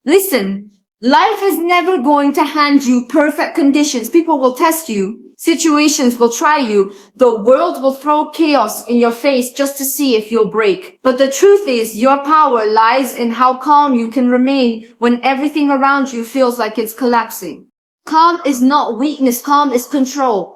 Listen, life is never going to hand you perfect conditions. People will test you. Situations will try you. The world will throw chaos in your face just to see if you'll break. But the truth is, your power lies in how calm you can remain when everything around you feels like it's collapsing. Calm is not weakness. Calm is control.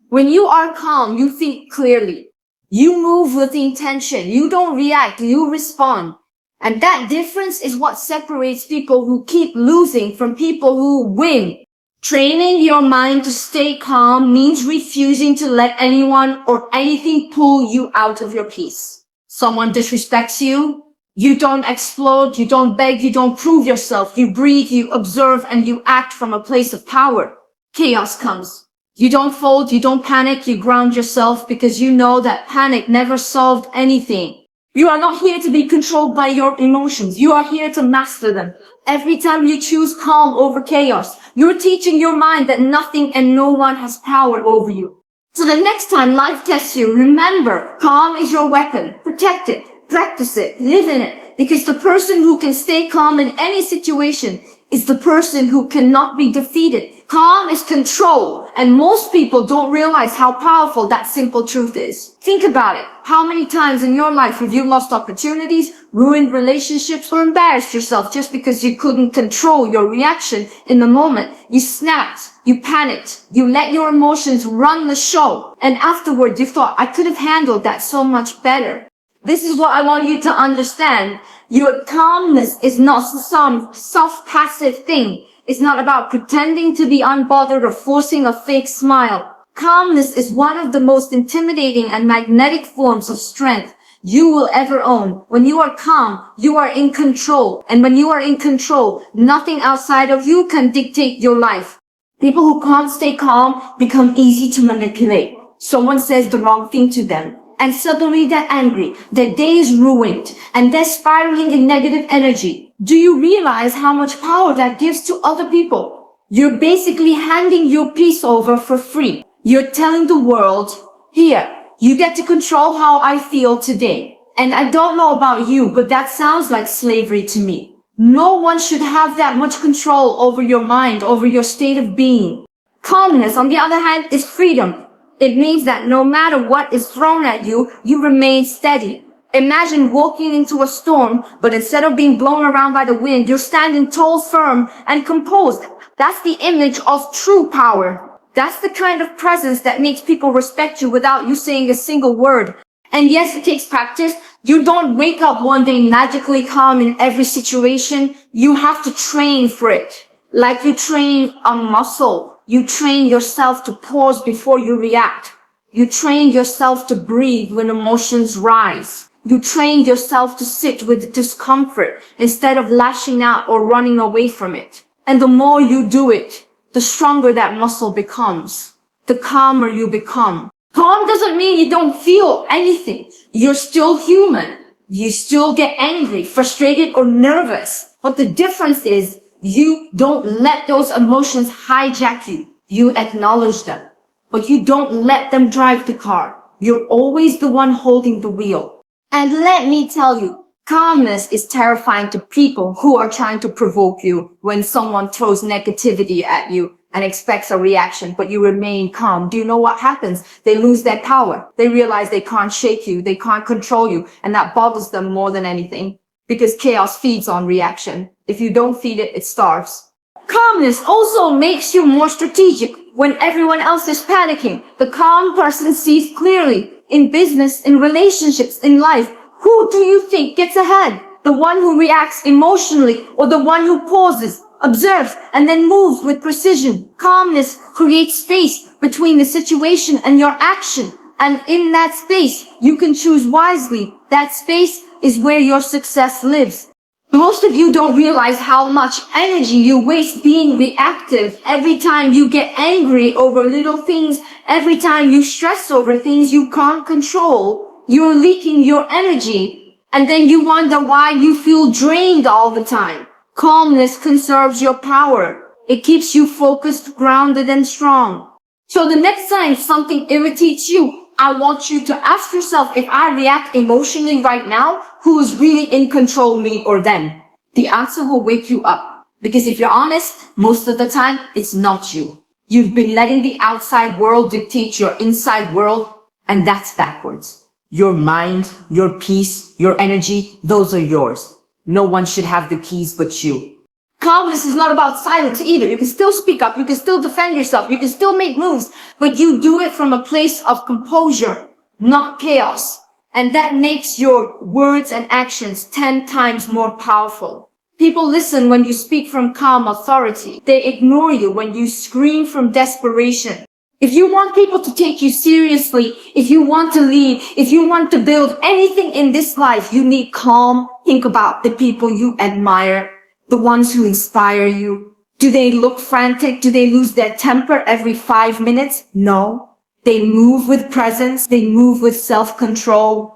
When you are calm, you think clearly. You move with intention. You don't react. You respond. And that difference is what separates people who keep losing from people who win. Training your mind to stay calm means refusing to let anyone or anything pull you out of your peace. Someone disrespects you, you don't explode, you don't beg, you don't prove yourself. You breathe, you observe, and you act from a place of power. Chaos comes. You don't fold, you don't panic, you ground yourself because you know that panic never solved anything. You are not here to be controlled by your emotions. You are here to master them. Every time you choose calm over chaos, you're teaching your mind that nothing and no one has power over you. So the next time life tests you, remember, calm is your weapon. Protect it, practice it, live in it. Because the person who can stay calm in any situation is the person who cannot be defeated. Calm is control, and most people don't realize how powerful that simple truth is. Think about it. How many times in your life have you lost opportunities, ruined relationships, or embarrassed yourself just because you couldn't control your reaction in the moment? You snapped, you panicked, you let your emotions run the show, and afterward you thought, I could have handled that so much better. This is what I want you to understand. Your calmness is not some soft, passive thing. It's not about pretending to be unbothered or forcing a fake smile. Calmness is one of the most intimidating and magnetic forms of strength you will ever own. When you are calm, you are in control. And when you are in control, nothing outside of you can dictate your life. People who can't stay calm become easy to manipulate. Someone says the wrong thing to them, and suddenly they're angry. Their day is ruined, and they're spiraling in negative energy. Do you realize how much power that gives to other people? You're basically handing your peace over for free. You're telling the world, here, you get to control how I feel today. And I don't know about you, but that sounds like slavery to me. No one should have that much control over your mind, over your state of being. Calmness, on the other hand, is freedom. It means that no matter what is thrown at you, you remain steady. Imagine walking into a storm, but instead of being blown around by the wind, you're standing tall, firm, and composed. That's the image of true power. That's the kind of presence that makes people respect you without you saying a single word. And yes, it takes practice. You don't wake up one day magically calm in every situation. You have to train for it. Like you train a muscle. You train yourself to pause before you react. You train yourself to breathe when emotions rise. You train yourself to sit with discomfort instead of lashing out or running away from it. And the more you do it, the stronger that muscle becomes. The calmer you become. Calm doesn't mean you don't feel anything. You're still human. You still get angry, frustrated, or nervous. But the difference is you don't let those emotions hijack you. You acknowledge them. But you don't let them drive the car. You're always the one holding the wheel. And let me tell you, calmness is terrifying to people who are trying to provoke you when someone throws negativity at you and expects a reaction, but you remain calm. Do you know what happens? They lose their power. They realize they can't shake you. They can't control you. And that bothers them more than anything because chaos feeds on reaction. If you don't feed it, it starves. Calmness also makes you more strategic when everyone else is panicking. The calm person sees clearly. In business, in relationships, in life, who do you think gets ahead? The one who reacts emotionally or the one who pauses, observes, and then moves with precision? Calmness creates space between the situation and your action. And in that space, you can choose wisely. That space is where your success lives. Most of you don't realize how much energy you waste being reactive. Every time you get angry over little things, every time you stress over things you can't control, you're leaking your energy. And then you wonder why you feel drained all the time. Calmness conserves your power. It keeps you focused, grounded, and strong. So the next time something irritates you, I want you to ask yourself, if I react emotionally right now, who is really in control, me or them? The answer will wake you up. Because if you're honest, most of the time, it's not you. You've been letting the outside world dictate your inside world, and that's backwards. Your mind, your peace, your energy, those are yours. No one should have the keys but you. Calmness is not about silence either. You can still speak up, you can still defend yourself, you can still make moves, but you do it from a place of composure, not chaos. And that makes your words and actions 10 times more powerful. People listen when you speak from calm authority. They ignore you when you scream from desperation. If you want people to take you seriously, if you want to lead, if you want to build anything in this life, you need calm. Think about the people you admire, the ones who inspire you. Do they look frantic? Do they lose their temper every 5 minutes? No. They move with presence. They move with self-control.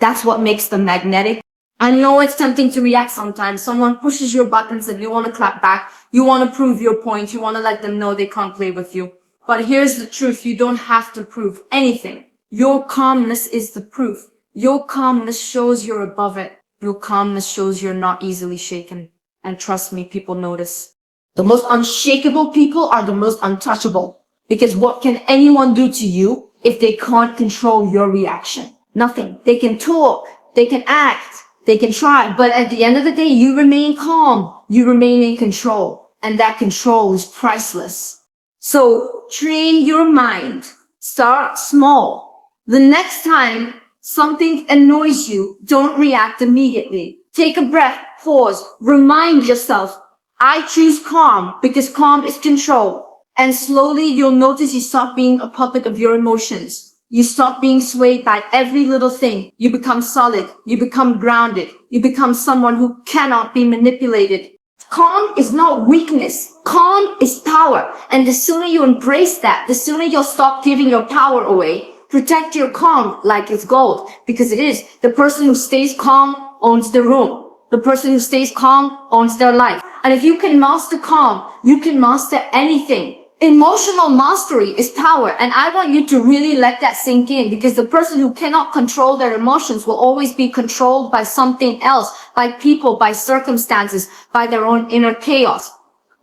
That's what makes them magnetic. I know it's tempting to react sometimes. Someone pushes your buttons and you want to clap back. You want to prove your point. You want to let them know they can't play with you. But here's the truth. You don't have to prove anything. Your calmness is the proof. Your calmness shows you're above it. Your calmness shows you're not easily shaken. And trust me, people notice. The most unshakable people are the most untouchable. Because what can anyone do to you if they can't control your reaction? Nothing. They can talk. They can act. They can try, but at the end of the day, you remain calm. You remain in control, and that control is priceless. So train your mind. Start small. The next time something annoys you, don't react immediately. Take a breath, pause, remind yourself, I choose calm because calm is control. And slowly you'll notice you stop being a puppet of your emotions. You stop being swayed by every little thing. You become solid. You become grounded. You become someone who cannot be manipulated. Calm is not weakness. Calm is power. And the sooner you embrace that, the sooner you'll stop giving your power away. Protect your calm like it's gold, because it is. The person who stays calm owns the room. The person who stays calm owns their life. And if you can master calm, you can master anything. Emotional mastery is power, and I want you to really let that sink in, because the person who cannot control their emotions will always be controlled by something else, by people, by circumstances, by their own inner chaos.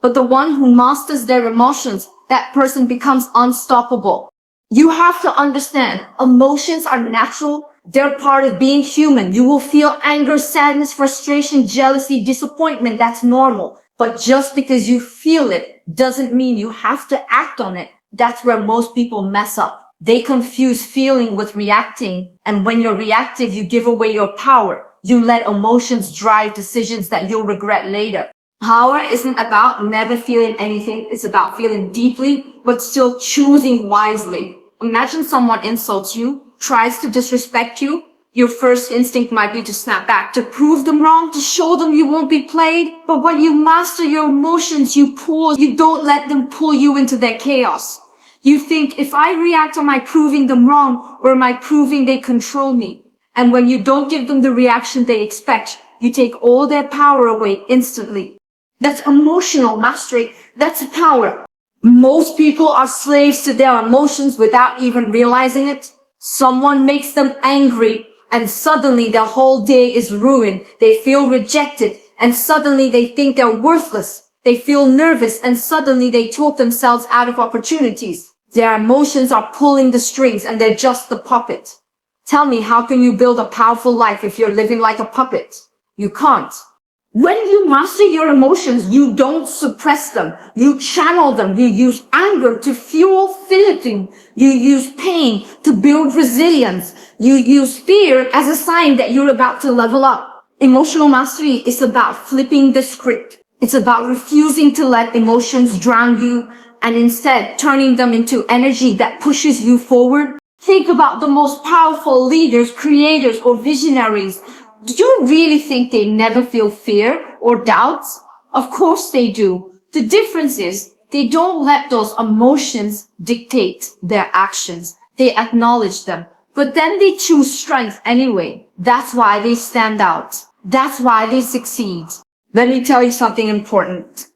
But the one who masters their emotions, that person becomes unstoppable. You have to understand, emotions are natural. They're part of being human. You will feel anger, sadness, frustration, jealousy, disappointment. That's normal. But just because you feel it doesn't mean you have to act on it. That's where most people mess up. They confuse feeling with reacting. And when you're reactive, you give away your power. You let emotions drive decisions that you'll regret later. Power isn't about never feeling anything. It's about feeling deeply, but still choosing wisely. Imagine someone insults you, tries to disrespect you. Your first instinct might be to snap back, to prove them wrong, to show them you won't be played. But when you master your emotions, you pause. You don't let them pull you into their chaos. You think, if I react, am I proving them wrong, or am I proving they control me? And when you don't give them the reaction they expect, you take all their power away instantly. That's emotional mastery. That's power. Most people are slaves to their emotions without even realizing it. Someone makes them angry, and suddenly their whole day is ruined. They feel rejected, and suddenly they think they're worthless. They feel nervous, and suddenly they talk themselves out of opportunities. Their emotions are pulling the strings, and they're just the puppet. Tell me, how can you build a powerful life if you're living like a puppet? You can't. When you master your emotions, you don't suppress them. You channel them. You use anger to fuel feeling. You use pain to build resilience. You use fear as a sign that you're about to level up. Emotional mastery is about flipping the script. It's about refusing to let emotions drown you and instead turning them into energy that pushes you forward. Think about the most powerful leaders, creators, or visionaries. Do you really think they never feel fear or doubts? Of course they do. The difference is they don't let those emotions dictate their actions. They acknowledge them, but then they choose strength anyway. That's why they stand out. That's why they succeed. Let me tell you something important.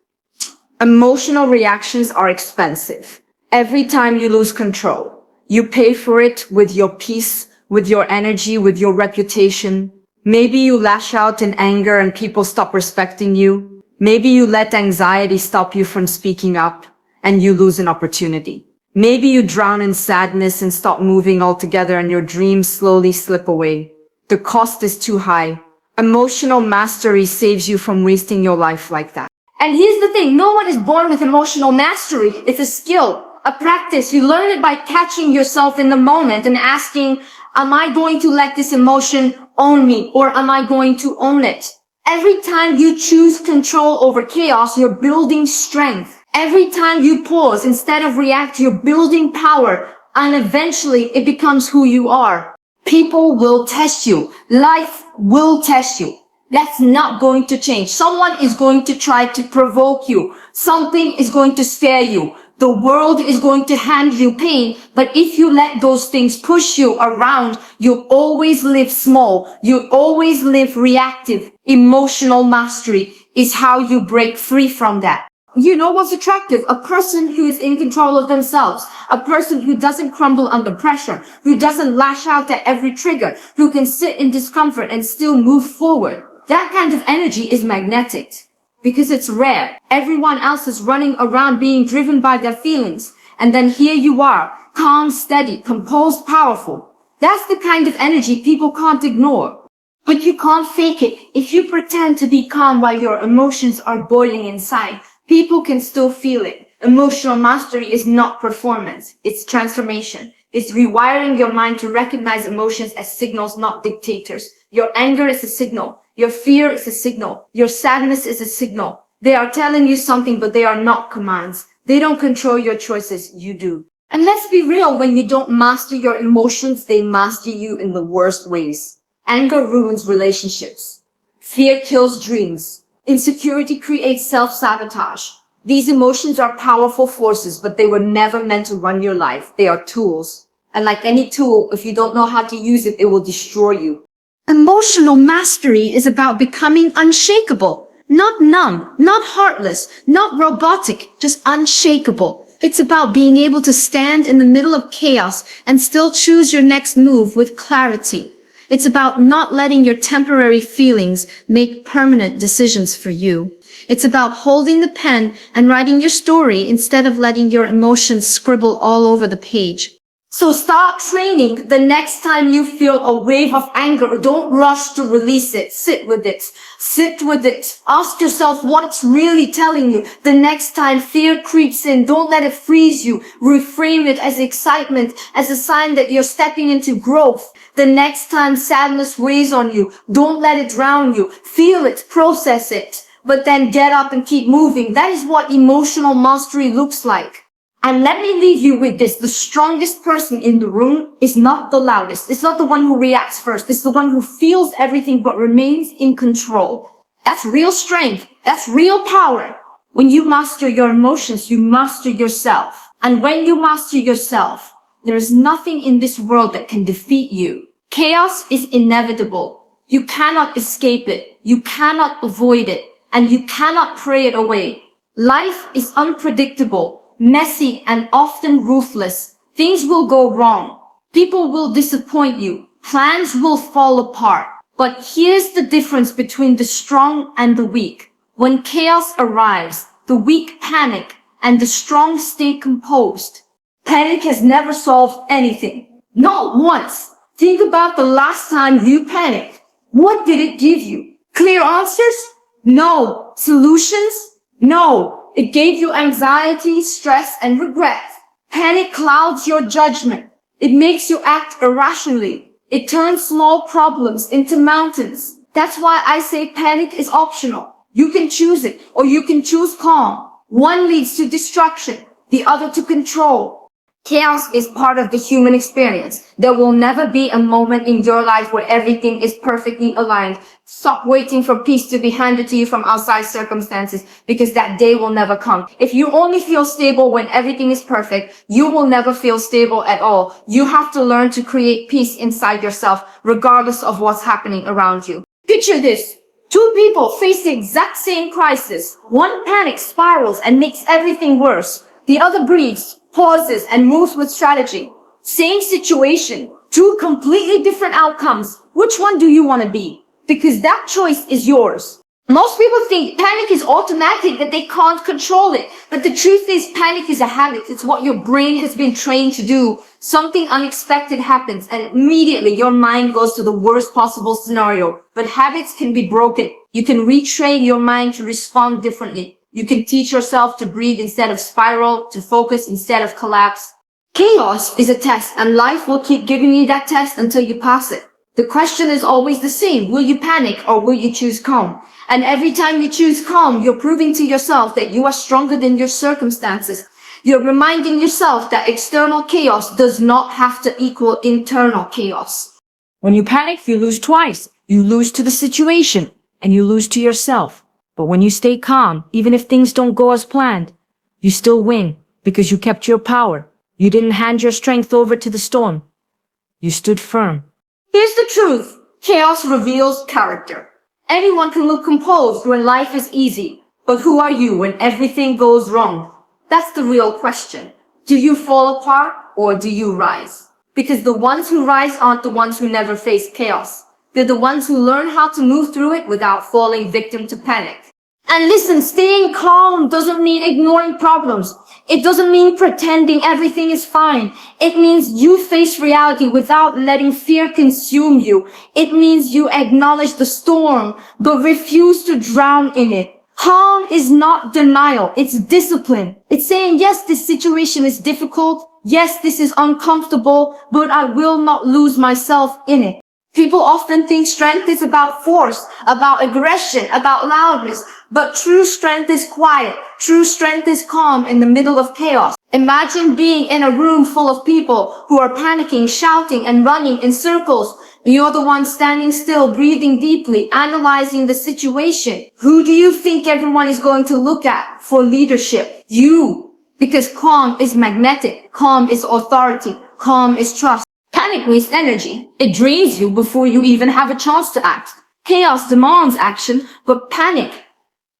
Emotional reactions are expensive. Every time you lose control, you pay for it with your peace, with your energy, with your reputation. Maybe you lash out in anger and people stop respecting you. Maybe you let anxiety stop you from speaking up and you lose an opportunity. Maybe you drown in sadness and stop moving altogether and your dreams slowly slip away. The cost is too high. Emotional mastery saves you from wasting your life like that. And here's the thing, no one is born with emotional mastery. It's a skill, a practice. You learn it by catching yourself in the moment and asking, am I going to let this emotion own me, or am I going to own it? Every time you choose control over chaos, you're building strength. Every time you pause instead of react, you're building power, and eventually it becomes who you are. People will test you. Life will test you. That's not going to change. Someone is going to try to provoke you. Something is going to scare you. The world is going to hand you pain, but if you let those things push you around, you'll always live small. You'll always live reactive. Emotional mastery is how you break free from that. You know what's attractive? A person who is in control of themselves. A person who doesn't crumble under pressure. Who doesn't lash out at every trigger. Who can sit in discomfort and still move forward. That kind of energy is magnetic. Because it's rare. Everyone else is running around being driven by their feelings. And then here you are, calm, steady, composed, powerful. That's the kind of energy people can't ignore. But you can't fake it. If you pretend to be calm while your emotions are boiling inside, people can still feel it. Emotional mastery is not performance. It's transformation. It's rewiring your mind to recognize emotions as signals, not dictators. Your anger is a signal. Your fear is a signal. Your sadness is a signal. They are telling you something, but they are not commands. They don't control your choices. You do. And let's be real, when you don't master your emotions, they master you in the worst ways. Anger ruins relationships. Fear kills dreams. Insecurity creates self-sabotage. These emotions are powerful forces, but they were never meant to run your life. They are tools. And like any tool, if you don't know how to use it, it will destroy you. Emotional mastery is about becoming unshakable. Not numb, not heartless, not robotic, just unshakable. It's about being able to stand in the middle of chaos and still choose your next move with clarity. It's about not letting your temporary feelings make permanent decisions for you. It's about holding the pen and writing your story instead of letting your emotions scribble all over the page. So start training the next time you feel a wave of anger. Don't rush to release it. Sit with it. Sit with it. Ask yourself what it's really telling you. The next time fear creeps in, don't let it freeze you. Reframe it as excitement, as a sign that you're stepping into growth. The next time sadness weighs on you, don't let it drown you. Feel it, process it, but then get up and keep moving. That is what emotional mastery looks like. And let me leave you with this. The strongest person in the room is not the loudest. It's not the one who reacts first. It's the one who feels everything but remains in control. That's real strength. That's real power. When you master your emotions, you master yourself. And when you master yourself, there is nothing in this world that can defeat you. Chaos is inevitable. You cannot escape it. You cannot avoid it. And you cannot pray it away. Life is unpredictable, messy, and often ruthless. Things will go wrong. People will disappoint you. Plans will fall apart. But here's the difference between the strong and the weak. When chaos arrives, the weak panic and the strong stay composed. Panic has never solved anything. Not once. Think about the last time you panicked. What did it give you? Clear answers? No. Solutions? No. It gave you anxiety, stress, and regret. Panic clouds your judgment. It makes you act irrationally. It turns small problems into mountains. That's why I say panic is optional. You can choose it, or you can choose calm. One leads to destruction, the other to control. Chaos is part of the human experience. There will never be a moment in your life where everything is perfectly aligned. Stop waiting for peace to be handed to you from outside circumstances, because that day will never come. If you only feel stable when everything is perfect, you will never feel stable at all. You have to learn to create peace inside yourself, regardless of what's happening around you. Picture this. Two people face the exact same crisis. One panics, spirals, and makes everything worse. The other breathes, pauses, and moves with strategy. Same situation, two completely different outcomes. Which one do you want to be? because that choice is yours. Most people think panic is automatic, that they can't control it. But the truth is, panic is a habit. It's what your brain has been trained to do. Something unexpected happens and immediately your mind goes to the worst possible scenario. But habits can be broken. You can retrain your mind to respond differently. You can teach yourself to breathe instead of spiral, to focus instead of collapse. Chaos is a test, and life will keep giving you that test until you pass it. The question is always the same. Will you panic or will you choose calm? And every time you choose calm, you're proving to yourself that you are stronger than your circumstances. You're reminding yourself that external chaos does not have to equal internal chaos. When you panic, you lose twice. You lose to the situation and you lose to yourself. But when you stay calm, even if things don't go as planned, you still win because you kept your power. You didn't hand your strength over to the storm. You stood firm. Here's the truth. Chaos reveals character. Anyone can look composed when life is easy, but who are you when everything goes wrong? That's the real question. Do you fall apart or do you rise? Because the ones who rise aren't the ones who never face chaos. They're the ones who learn how to move through it without falling victim to panic. And listen, staying calm doesn't mean ignoring problems. It doesn't mean pretending everything is fine. It means you face reality without letting fear consume you. It means you acknowledge the storm, but refuse to drown in it. Calm is not denial. It's discipline. It's saying, yes, this situation is difficult. Yes, this is uncomfortable, but I will not lose myself in it. People often think strength is about force, about aggression, about loudness. But true strength is quiet. True strength is calm in the middle of chaos. Imagine being in a room full of people who are panicking, shouting, and running in circles. You're the one standing still, breathing deeply, analyzing the situation. Who do you think everyone is going to look at for leadership? You. Because calm is magnetic. Calm is authority. Calm is trust. Panic wastes energy. It drains you before you even have a chance to act. Chaos demands action, but panic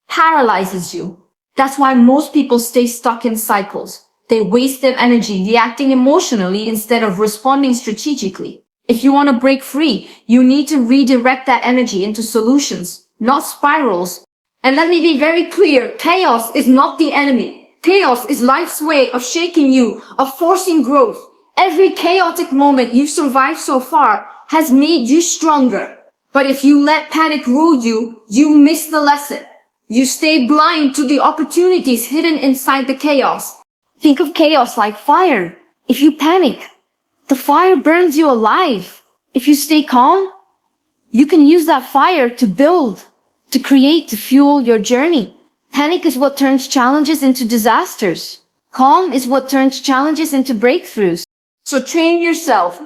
paralyzes you. That's why most people stay stuck in cycles. They waste their energy reacting emotionally instead of responding strategically. If you want to break free, you need to redirect that energy into solutions, not spirals. And let me be very clear, chaos is not the enemy. Chaos is life's way of shaking you, of forcing growth. Every chaotic moment you've survived so far has made you stronger. But if you let panic rule you, you miss the lesson. You stay blind to the opportunities hidden inside the chaos. Think of chaos like fire. If you panic, the fire burns you alive. If you stay calm, you can use that fire to build, to create, to fuel your journey. Panic is what turns challenges into disasters. Calm is what turns challenges into breakthroughs. So train yourself.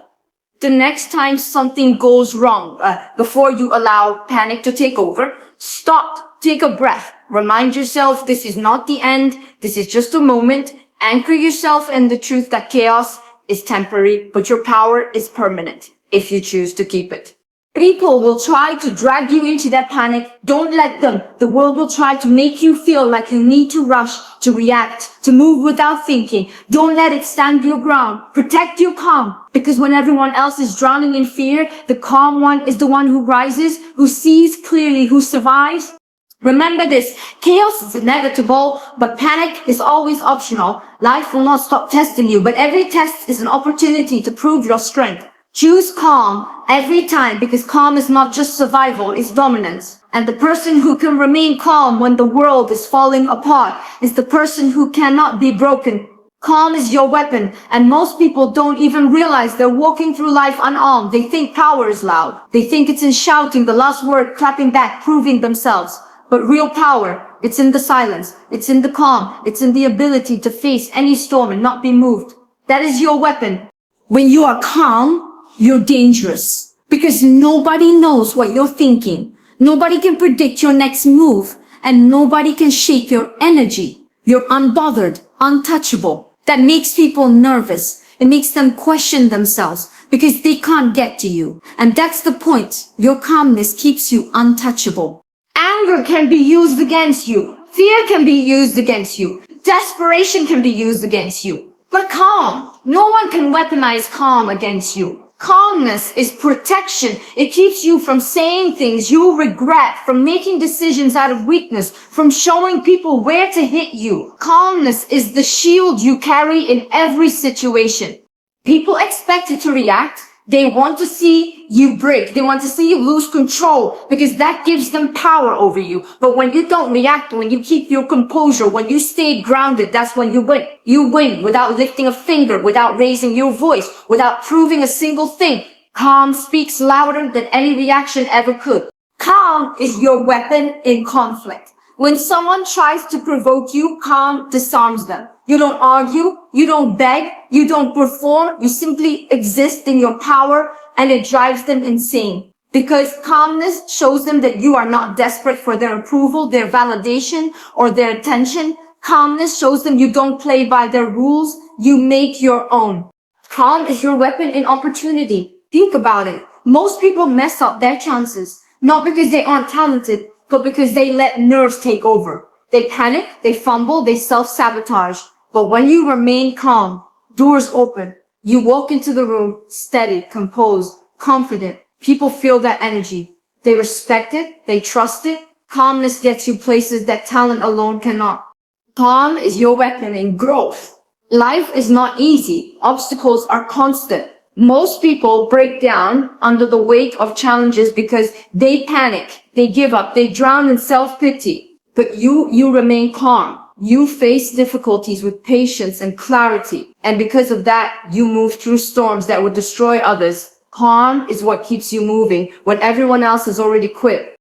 The next time something goes wrong, before you allow panic to take over, stop. Take a breath. Remind yourself this is not the end. This is just a moment. Anchor yourself in the truth that chaos is temporary, but your power is permanent if you choose to keep it. People will try to drag you into that panic. Don't let them. The world will try to make you feel like you need to rush, to react, to move without thinking. Don't let it stand your ground. Protect your calm. Because when everyone else is drowning in fear, the calm one is the one who rises, who sees clearly, who survives. Remember this, chaos is inevitable, but panic is always optional. Life will not stop testing you, but every test is an opportunity to prove your strength. Choose calm every time, because calm is not just survival, it's dominance. And the person who can remain calm when the world is falling apart is the person who cannot be broken. Calm is your weapon, and most people don't even realize they're walking through life unarmed. They think power is loud. They think it's in shouting the last word, clapping back, proving themselves. But real power, it's in the silence, it's in the calm, it's in the ability to face any storm and not be moved. That is your weapon. When you are calm, you're dangerous. Because nobody knows what you're thinking. Nobody can predict your next move. And nobody can shake your energy. You're unbothered, untouchable. That makes people nervous. It makes them question themselves because they can't get to you. And that's the point. Your calmness keeps you untouchable. Anger can be used against you. Fear can be used against you. Desperation can be used against you. But calm, no one can weaponize calm against you. Calmness is protection. It keeps you from saying things you regret, from making decisions out of weakness, from showing people where to hit you. Calmness is the shield you carry in every situation. People expect you to react. They want to see you break. They want to see you lose control because that gives them power over you. But when you don't react, when you keep your composure, when you stay grounded, that's when you win. You win without lifting a finger, without raising your voice, without proving a single thing. Calm speaks louder than any reaction ever could. Calm is your weapon in conflict. When someone tries to provoke you, calm disarms them. You don't argue, you don't beg, you don't perform, you simply exist in your power, and it drives them insane. Because calmness shows them that you are not desperate for their approval, their validation, or their attention. Calmness shows them you don't play by their rules, you make your own. Calm is your weapon in opportunity. Think about it. Most people mess up their chances, not because they aren't talented, but because they let nerves take over. They panic, they fumble, they self-sabotage. But when you remain calm, doors open. You walk into the room, steady, composed, confident. People feel that energy. They respect it, they trust it. Calmness gets you places that talent alone cannot. Calm is your weapon in growth. Life is not easy. Obstacles are constant. Most people break down under the weight of challenges because they panic, they give up, they drown in self-pity. But you remain calm. You face difficulties with patience and clarity. And because of that, you move through storms that would destroy others. Calm is what keeps you moving when everyone else has already quit.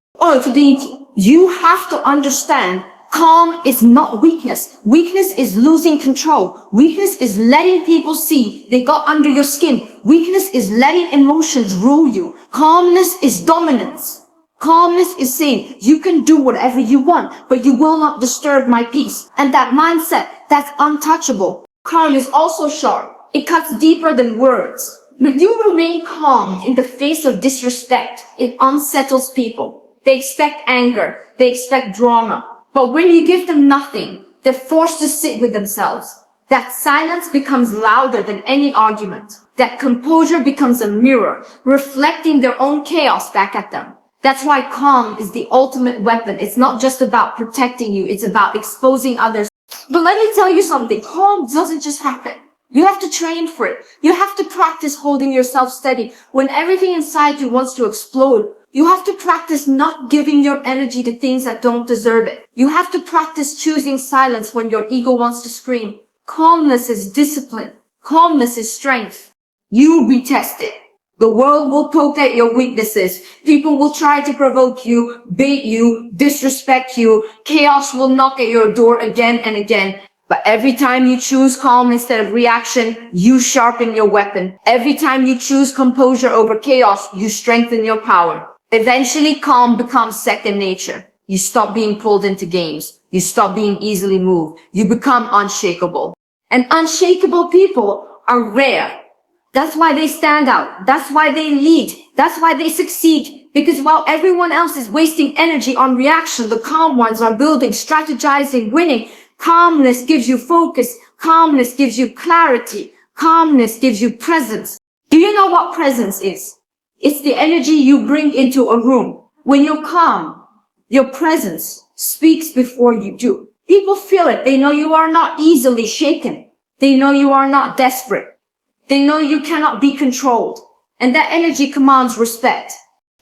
You have to understand, calm is not weakness. Weakness is losing control. Weakness is letting people see they got under your skin. Weakness is letting emotions rule you. Calmness is dominance. Calmness is saying, you can do whatever you want, but you will not disturb my peace. And that mindset, that's untouchable. Calm is also sharp. It cuts deeper than words. When you remain calm in the face of disrespect, it unsettles people. They expect anger. They expect drama. But when you give them nothing, they're forced to sit with themselves. That silence becomes louder than any argument. That composure becomes a mirror, reflecting their own chaos back at them. That's why calm is the ultimate weapon. It's not just about protecting you. It's about exposing others. But let me tell you something. Calm doesn't just happen. You have to train for it. You have to practice holding yourself steady when everything inside you wants to explode. You have to practice not giving your energy to things that don't deserve it. You have to practice choosing silence when your ego wants to scream. Calmness is discipline. Calmness is strength. You retest it. The world will poke at your weaknesses. People will try to provoke you, bait you, disrespect you. Chaos will knock at your door again and again. But every time you choose calm instead of reaction, you sharpen your weapon. Every time you choose composure over chaos, you strengthen your power. Eventually, calm becomes second nature. You stop being pulled into games. You stop being easily moved. You become unshakable. And unshakable people are rare. That's why they stand out. That's why they lead. That's why they succeed. Because while everyone else is wasting energy on reaction, the calm ones are building, strategizing, winning. Calmness gives you focus. Calmness gives you clarity. Calmness gives you presence. Do you know what presence is? It's the energy you bring into a room. When you're calm, your presence speaks before you do. People feel it. They know you are not easily shaken. They know you are not desperate. They know you cannot be controlled. And that energy commands respect.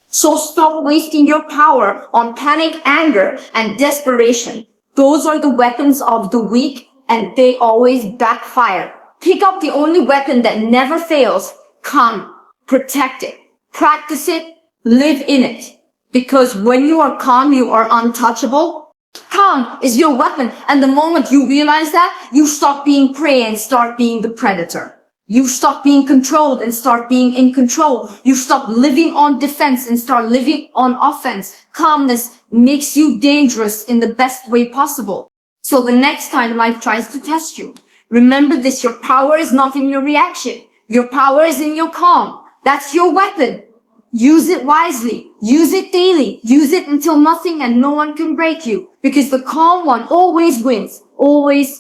So stop wasting your power on panic, anger, and desperation. Those are the weapons of the weak, and they always backfire. Pick up the only weapon that never fails. Calm. Protect it. Practice it. Live in it. Because when you are calm, you are untouchable. Calm is your weapon. And the moment you realize that, you stop being prey and start being the predator. You stop being controlled and start being in control. You stop living on defense and start living on offense. Calmness makes you dangerous in the best way possible. So the next time life tries to test you, remember this, your power is not in your reaction. Your power is in your calm. That's your weapon. Use it wisely. Use it daily. Use it until nothing and no one can break you. Because the calm one always wins. Always